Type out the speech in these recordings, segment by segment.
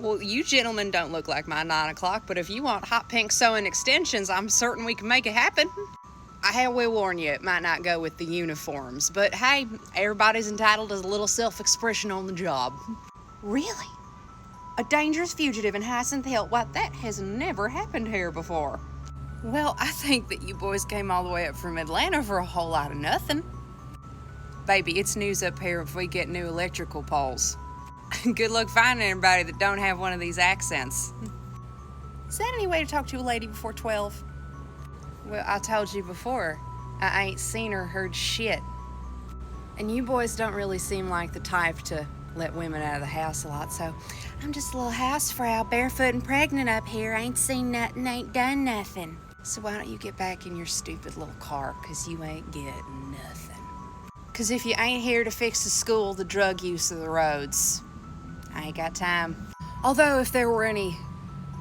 Well, you gentlemen don't look like my 9 o'clock, but if you want hot pink sewing extensions, I'm certain we can make it happen. I will warn you, it might not go with the uniforms, but hey, everybody's entitled to a little self-expression on the job. Really? A dangerous fugitive in Hyacinth Hill? Why, that has never happened here before. Well, I think that you boys came all the way up from Atlanta for a whole lot of nothing. Baby, it's news up here if we get new electrical poles. Good luck finding anybody that don't have one of these accents. Is that any way to talk to a lady before 12? Well, I told you before, I ain't seen or heard shit. And you boys don't really seem like the type to let women out of the house a lot, so I'm just a little housefrau, barefoot and pregnant up here. Ain't seen nothing, ain't done nothing. So why don't you get back in your stupid little car, 'cause you ain't getting nothing. 'Cause if you ain't here to fix the school, the drug use, or the roads, I ain't got time. Although if there were any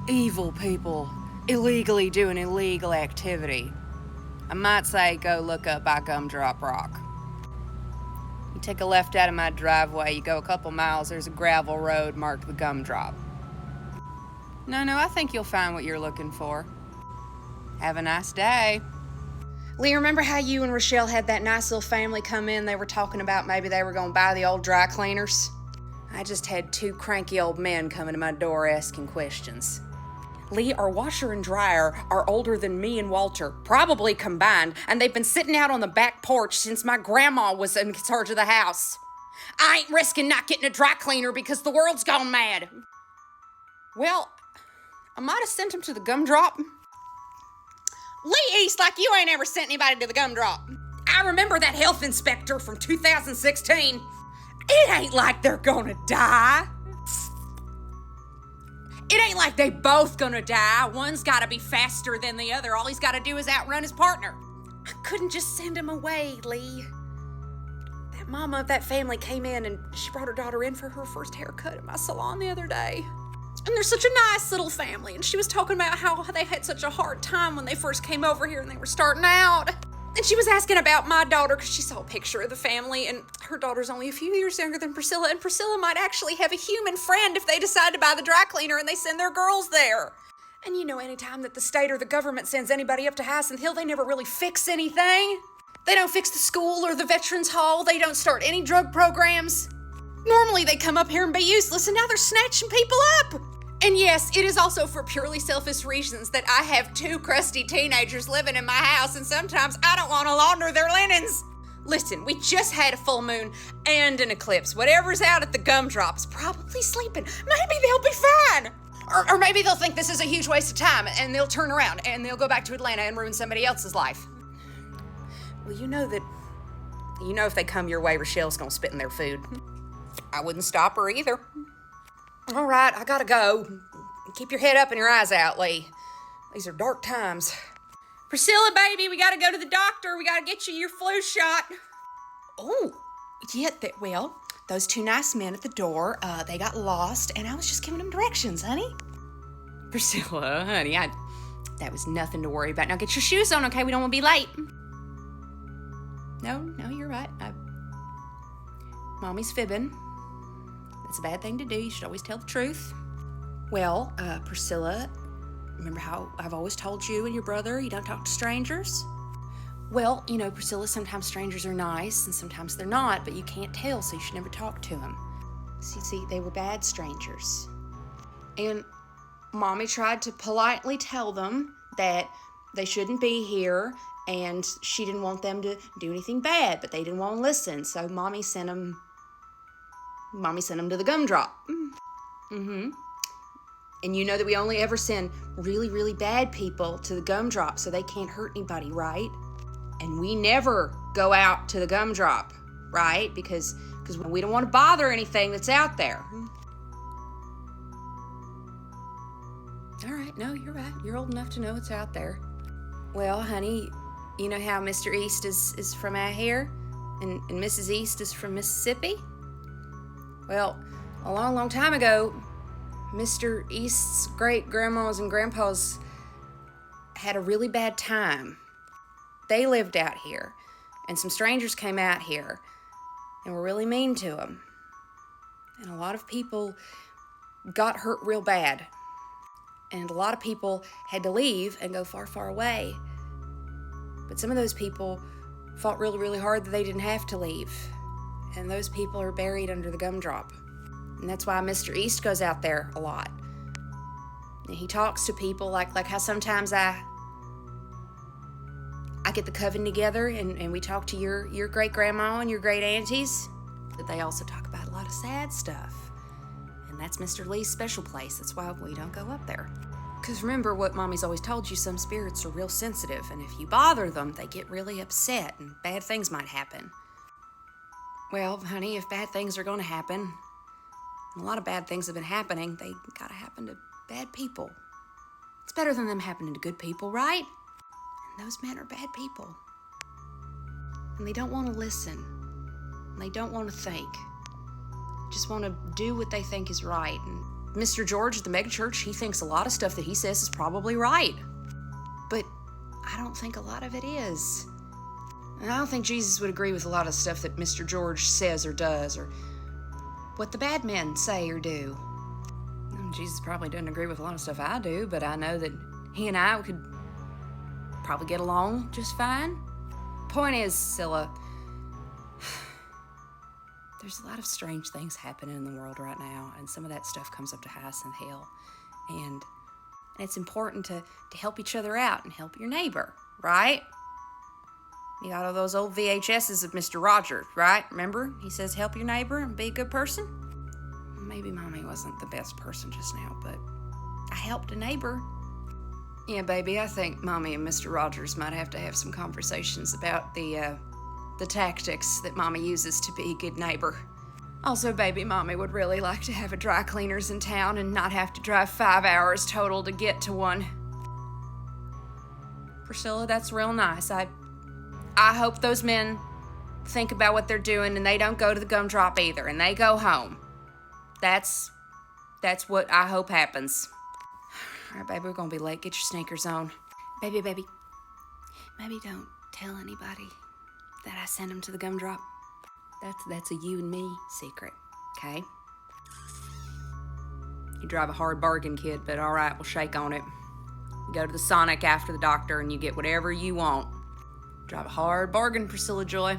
evil people illegally doing illegal activity, I might say go look up by Gumdrop Rock. You take a left out of my driveway, you go a couple miles, there's a gravel road marked the Gumdrop. No, I think you'll find what you're looking for. Have a nice day. Lee, remember how you and Rochelle had that nice little family come in? They were talking about maybe they were going to buy the old dry cleaners. I just had 2 cranky old men coming to my door asking questions. Lee, our washer and dryer are older than me and Walter, probably combined, and they've been sitting out on the back porch since my grandma was in charge of the house. I ain't risking not getting a dry cleaner because the world's gone mad. Well, I might have sent him to the Gumdrop. Lee East, like you ain't ever sent anybody to the Gumdrop. I remember that health inspector from 2016. It ain't like they're gonna die. It ain't like they both gonna die. One's gotta be faster than the other. All he's gotta do is outrun his partner. I couldn't just send him away, Lee. That mama of that family came in and she brought her daughter in for her first haircut at my salon the other day. And they're such a nice little family. And she was talking about how they had such a hard time when they first came over here and they were starting out. And she was asking about my daughter because she saw a picture of the family, and her daughter's only a few years younger than Priscilla, and Priscilla might actually have a human friend if they decide to buy the dry cleaner and they send their girls there. And you know, anytime that the state or the government sends anybody up to Hyacinth Hill, they never really fix anything. They don't fix the school or the Veterans Hall. They don't start any drug programs. Normally they come up here and be useless, and now they're snatching people up. And yes, it is also for purely selfish reasons that I have 2 crusty teenagers living in my house, and sometimes I don't want to launder their linens. Listen, we just had a full moon and an eclipse. Whatever's out at the Gumdrop's probably sleeping. Maybe they'll be fine. Or maybe they'll think this is a huge waste of time, and they'll turn around and they'll go back to Atlanta and ruin somebody else's life. Well, you know if they come your way, Rochelle's gonna spit in their food. I wouldn't stop her either. All right, I gotta go. Keep your head up and your eyes out, Lee. These are dark times. Priscilla, baby, we gotta go to the doctor. We gotta get you your flu shot. Oh, yeah, well, those 2 nice men at the door, they got lost, and I was just giving them directions, honey. Priscilla, honey, that was nothing to worry about. Now get your shoes on, okay? We don't want to be late. No, you're right. Mommy's fibbing. It's a bad thing to do. You should always tell the truth. Well, Priscilla, remember how I've always told you and your brother you don't talk to strangers? Well, you know, Priscilla, sometimes strangers are nice and sometimes they're not, but you can't tell, so you should never talk to them. See, they were bad strangers. And Mommy tried to politely tell them that they shouldn't be here, and she didn't want them to do anything bad, but they didn't want to listen, so Mommy sent them to the Gumdrop. Mm-hmm. And you know that we only ever send really, really bad people to the Gumdrop so they can't hurt anybody, right? And we never go out to the Gumdrop, right? Because we don't want to bother anything that's out there. All right, no, you're right. You're old enough to know it's out there. Well, honey, you know how Mr. East is from out here? And Mrs. East is from Mississippi? Well, a long, long time ago, Mr. East's great-grandmas and grandpas had a really bad time. They lived out here, and some strangers came out here and were really mean to them. And a lot of people got hurt real bad. And a lot of people had to leave and go far, far away. But some of those people fought really, really hard that they didn't have to leave. And those people are buried under the gumdrop. And that's why Mr. East goes out there a lot. And he talks to people like how sometimes I get the coven together and we talk to your great-grandma and your great-aunties. But they also talk about a lot of sad stuff. And that's Mr. Lee's special place. That's why we don't go up there. Because remember what Mommy's always told you, some spirits are real sensitive. And if you bother them, they get really upset and bad things might happen. Well, honey, if bad things are going to happen, and a lot of bad things have been happening, they gotta happen to bad people. It's better than them happening to good people, right? And those men are bad people. And they don't want to listen. And they don't want to think. Just want to do what they think is right. And Mr. George at the megachurch, he thinks a lot of stuff that he says is probably right. But I don't think a lot of it is. And I don't think Jesus would agree with a lot of stuff that Mr. George says or does, or what the bad men say or do. And Jesus probably doesn't agree with a lot of stuff I do, but I know that he and I could probably get along just fine. Point is, Scylla, there's a lot of strange things happening in the world right now, and some of that stuff comes up to Hyacinth Hill. And it's important to help each other out and help your neighbor, right? You got all those old VHSs of Mr. Rogers, right? Remember? He says, help your neighbor and be a good person. Maybe Mommy wasn't the best person just now, but I helped a neighbor. Yeah, baby, I think Mommy and Mr. Rogers might have to have some conversations about the tactics that Mommy uses to be a good neighbor. Also, baby, Mommy would really like to have a dry cleaners in town and not have to drive 5 hours total to get to one. Priscilla, that's real nice. I hope those men think about what they're doing and they don't go to the gumdrop either, and they go home. That's what I hope happens. All right, baby, we're gonna be late. Get your sneakers on. Baby, maybe don't tell anybody that I sent him to the gumdrop. That's a you and me secret, okay? You drive a hard bargain, kid, but all right, we'll shake on it. You go to the Sonic after the doctor and you get whatever you want. Drive a hard bargain, Priscilla Joy.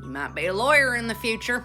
You might be a lawyer in the future.